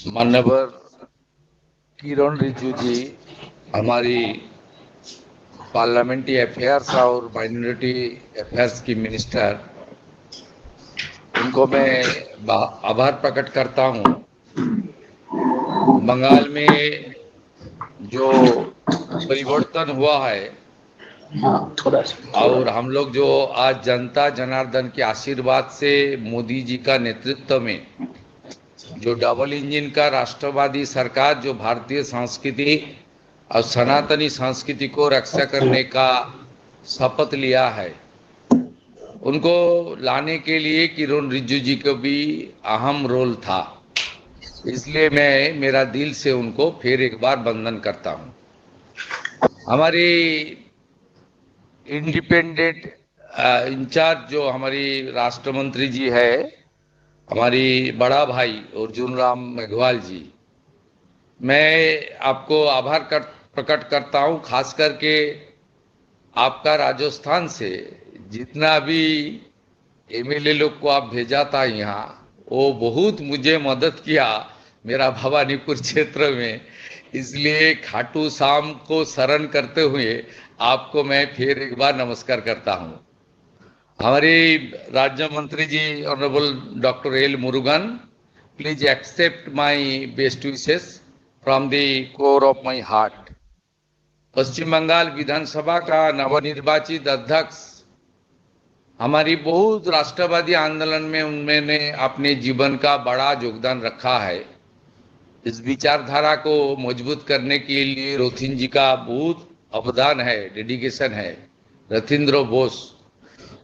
मान्यवर किरण रिजिजू जी, हमारी parliamentary affairs और माइनॉरिटी अफेयर्स की मिनिस्टर, उनको मैं आभार प्रकट करता हूं। बंगाल में जो परिवर्तन हुआ है और हम लोग जो आज जनता जनार्दन के आशीर्वाद से मोदी जी का नेतृत्व में जो डबल इंजन का राष्ट्रवादी सरकार जो भारतीय संस्कृति और सनातनी संस्कृति को रक्षा करने का शपथ लिया है, उनको लाने के लिए किरण रिजिजू जी को भी अहम रोल था। इसलिए मैं मेरा दिल से उनको फिर एक बार वंदन करता हूं। हमारी इंडिपेंडेंट इंचार्ज जो हमारी राष्ट्र मंत्री जी है, हमारी बड़ा भाई अर्जुन राम मेघवाल जी, मैं आपको आभार प्रकट करता हूं। खास करके आपका राजस्थान से जितना भी एमएलए लोग को आप भेजा था यहाँ, वो बहुत मुझे मदद किया मेरा भवानीपुर क्षेत्र में। इसलिए खाटू श्याम को शरण करते हुए आपको मैं फिर एक बार नमस्कार करता हूँ। हमारे राज्य मंत्री जी honourable doctor L Murugan, please accept my best wishes from the core of my heart. Paschim Bengal विधानसभा का नवनिर्वाचित अध्यक्ष, हमारी बहुत राष्ट्रवादी आंदोलन में उन्होंने अपने जीवन का बड़ा योगदान रखा है। इस विचारधारा को मजबूत करने के लिए रोथिन जी का बहुत अवदान है, डेडिकेशन है। रथिंद्र बोस,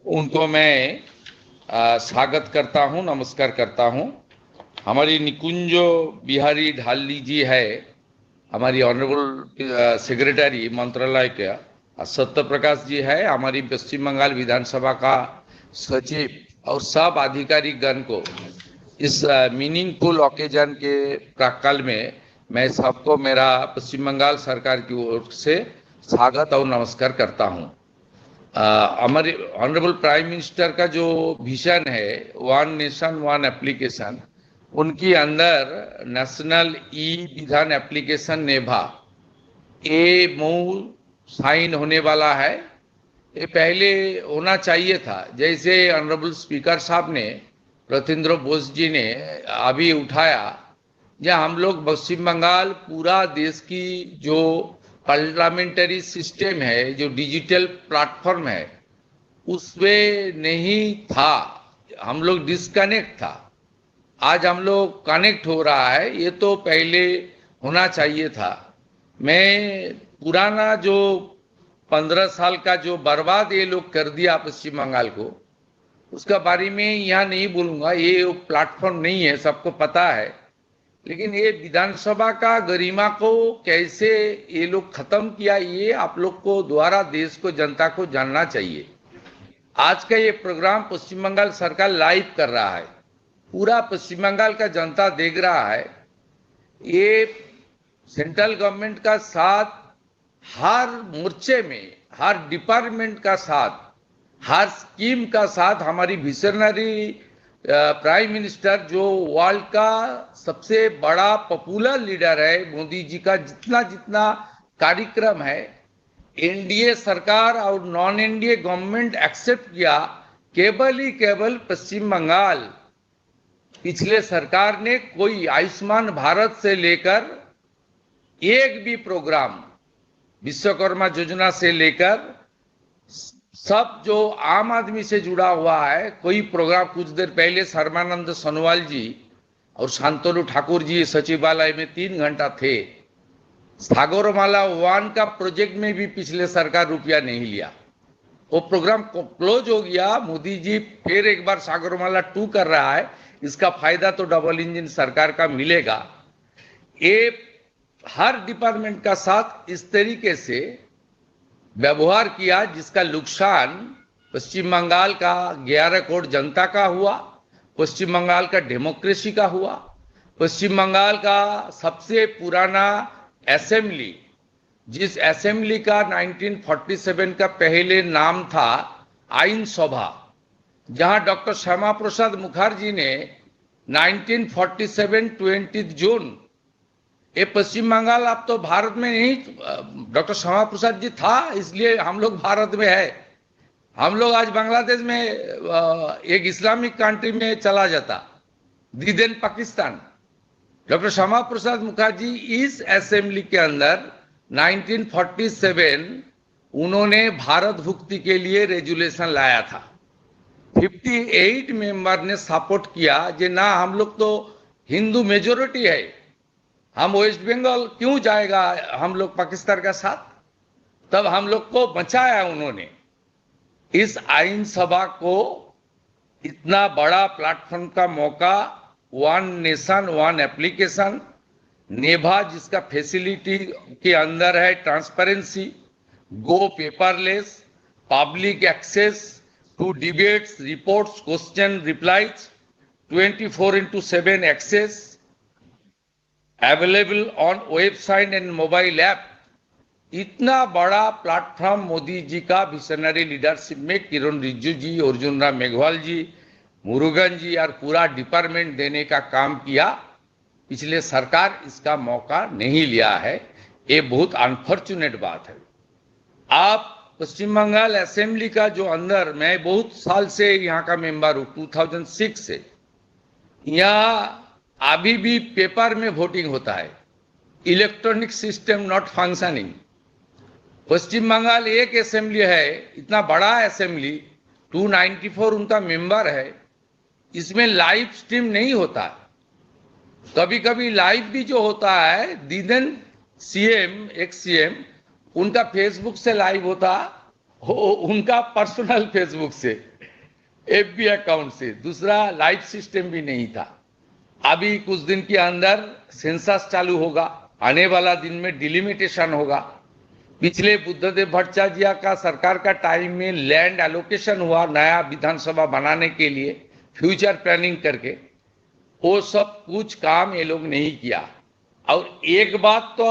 उनको मैं स्वागत करता हूं, नमस्कार करता हूं। हमारी निकुंजो बिहारी ढाली जी है, हमारी ऑनरेबल सेक्रेटरी मंत्रालय के। सत्य प्रकाश जी है, हमारी पश्चिम बंगाल विधानसभा का सचिव। और सब आधिकारिक गण को इस मीनिंगफुल ओकेजन के प्राककाल में मैं सबको मेरा पश्चिम बंगाल सरकार की ओर से स्वागत और नमस्कार करता हूं। हमारे ऑनरेबल प्राइम मिनिस्टर का जो विजन है, वन नेशन वन एप्लीकेशन, उनकी अंदर नेशनल ई विधान एप्लीकेशन नेभा ये साइन होने वाला है। ये पहले होना चाहिए था, जैसे ऑनरेबल स्पीकर साहब ने, रथिंद्र बोस जी ने अभी उठाया। जहाँ हम लोग पश्चिम बंगाल पूरा देश की जो पार्लियामेंट्री सिस्टम है, जो डिजिटल प्लेटफॉर्म है, उसमें नहीं था, हम लोग डिस्कनेक्ट था। आज हम लोग कनेक्ट हो रहा है, ये तो पहले होना चाहिए था। मैं पुराना जो 15 साल का जो बर्बाद ये लोग कर दिया पश्चिम बंगाल को, उसका बारे में यहाँ नहीं बोलूंगा, ये प्लेटफॉर्म नहीं है, सबको पता है। लेकिन ये विधानसभा का गरिमा को कैसे ये लोग खत्म किया, ये आप लोग को द्वारा देश को, जनता को जानना चाहिए। आज का ये प्रोग्राम पश्चिम बंगाल सरकार लाइव कर रहा है, पूरा पश्चिम बंगाल का जनता देख रहा है। ये सेंट्रल गवर्नमेंट का साथ हर मोर्चे में, हर डिपार्टमेंट का साथ, हर स्कीम का साथ, हमारी विजनरी प्राइम मिनिस्टर जो वर्ल्ड का सबसे बड़ा पॉपुलर लीडर है, मोदी जी का जितना जितना कार्यक्रम है, एनडीए सरकार और नॉन एनडीए गवर्नमेंट एक्सेप्ट किया। केवल पश्चिम बंगाल, पिछले सरकार ने कोई आयुष्मान भारत से लेकर एक भी प्रोग्राम, विश्वकर्मा योजना से लेकर सब जो आम आदमी से जुड़ा हुआ है, कोई प्रोग्राम। कुछ देर पहले सर्बानंद सोनोवाल जी और शांतनु ठाकुर जी सचिवालय में 3 घंटा थे। सागरमाला 1 का प्रोजेक्ट में भी पिछले सरकार रुपया नहीं लिया, वो प्रोग्राम क्लोज हो गया। मोदी जी फिर एक बार सागरमाला 2 कर रहा है, इसका फायदा तो डबल इंजन सरकार का मिलेगा। ये हर डिपार्टमेंट का साथ इस तरीके से व्यवहार किया, जिसका नुकसान पश्चिम बंगाल का 11 करोड़ जनता का हुआ, पश्चिम बंगाल का डेमोक्रेसी का हुआ, पश्चिम बंगाल का सबसे पुराना असेंबली, जिस असेंबली का 1947 का पहले नाम था आइन सभा, जहां डॉक्टर श्यामा प्रसाद मुखर्जी ने 1947 20 जून। ये पश्चिम बंगाल अब तो भारत में नहीं, डॉक्टर श्यामा प्रसाद जी था इसलिए हम लोग भारत में है। हम लोग आज बांग्लादेश में एक इस्लामिक कंट्री में चला जाता, दीदेन पाकिस्तान। डॉक्टर श्यामा प्रसाद मुखर्जी इस असेंबली के अंदर 1947 उन्होंने भारत भुक्ति के लिए रेजुलेशन लाया था। 58 मेंबर ने सपोर्ट किया जे ना, हम लोग तो हिंदू मेजोरिटी है, हम वेस्ट बंगाल क्यों जाएगा हम लोग पाकिस्तान का साथ। तब हम लोग को बचाया उन्होंने। इस आईन सभा को इतना बड़ा प्लेटफॉर्म का मौका, one nation one application, NeVA जिसका फैसिलिटी के अंदर है transparency, go paperless, public access to debates, reports, question, replies, 24/7 access, available on website and mobile app. इतना बड़ा प्लेटफॉर्म मोदी जी का विजनरी लीडरशिप में किरण रिजिजू जी, अर्जुन राम मेघवाल जी, मुरुगन जी और पूरा डिपार्टमेंट देने का काम किया। पिछले सरकार इसका मौका नहीं लिया है, ये बहुत अनफॉर्चुनेट बात है। आप पश्चिम बंगाल असेंबली का जो अंदर, मैं बहुत साल से यहाँ का मेंबर हूँ, 2006 से। यहाँ अभी भी पेपर में वोटिंग होता है, इलेक्ट्रॉनिक सिस्टम नॉट फंक्शनिंग। पश्चिम बंगाल एक असेंबली है, इतना बड़ा असेंबली, 294 उनका मेंबर है, इसमें लाइव स्ट्रीम नहीं होता। कभी कभी लाइव भी जो होता है, दीदन सीएम, एक सीएम, उनका फेसबुक से लाइव होता, उनका पर्सनल फेसबुक से, एफबी अकाउंट से, दूसरा लाइव सिस्टम भी नहीं था। अभी कुछ दिन के अंदर सेंसस चालू होगा, आने वाला दिन में डिलिमिटेशन होगा। पिछले बुद्धदेव भट्टाचार्य का सरकार का टाइम में लैंड एलोकेशन हुआ नया विधानसभा बनाने के लिए, फ्यूचर प्लानिंग करके, वो सब कुछ काम ये लोग नहीं किया। और एक बात तो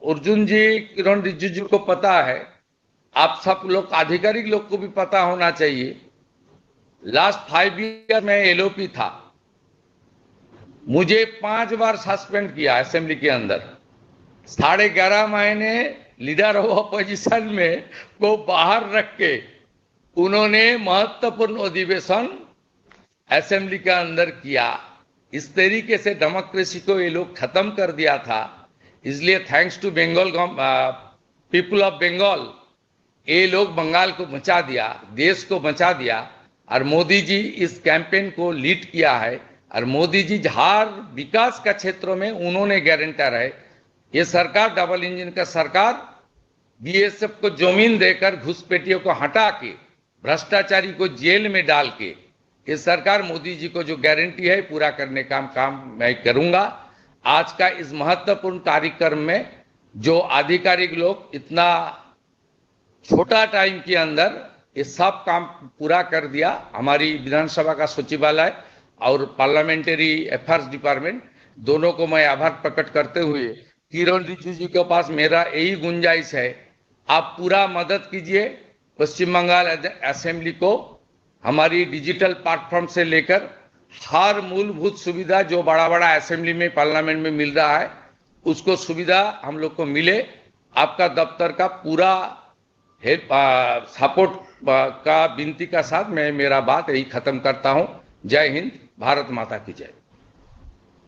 अर्जुन जी, किरण रिजिजू को पता है, आप सब लोग आधिकारिक लोग को भी पता होना चाहिए, लास्ट 5 ईयर में एलओपी था, मुझे 5 बार सस्पेंड किया असेंबली के अंदर। 11.5 महीने लीडर ऑफ अपोजिशन में को बाहर रख के उन्होंने महत्वपूर्ण अधिवेशन असेंबली के अंदर किया। इस तरीके से डेमोक्रेसी को ये लोग खत्म कर दिया था। इसलिए thanks to Bengal people of Bengal, ये लोग बंगाल को बचा दिया, देश को बचा दिया। और मोदी जी इस कैंपेन को लीड किया है। और मोदी जी हर विकास का क्षेत्रों में उन्होंने गारंटर है। ये सरकार डबल इंजन का सरकार, बीएसएफ को जमीन देकर घुसपैठियों को हटा के, भ्रष्टाचारी को जेल में डाल के, ये सरकार मोदी जी को जो गारंटी है पूरा करने का काम मैं करूंगा। आज का इस महत्वपूर्ण कार्यक्रम में जो आधिकारिक लोग इतना छोटा टाइम के अंदर ये सब काम पूरा कर दिया, हमारी विधानसभा का सचिवालय और पार्लियामेंट्री अफेयर्स डिपार्टमेंट, दोनों को मैं आभार प्रकट करते हुए किरण रिजिजू जी के पास मेरा यही गुंजाइश है, आप पूरा मदद कीजिए पश्चिम बंगाल असेंबली को हमारी डिजिटल प्लेटफॉर्म से लेकर हर मूलभूत सुविधा जो बड़ा बड़ा असेंबली में, पार्लियामेंट में मिल रहा है, उसको सुविधा हम लोग को मिले। आपका दफ्तर का पूरा सपोर्ट का विनती का साथ मैं मेरा बात यही खत्म करता हूं। जय हिंद, भारत माता की जय।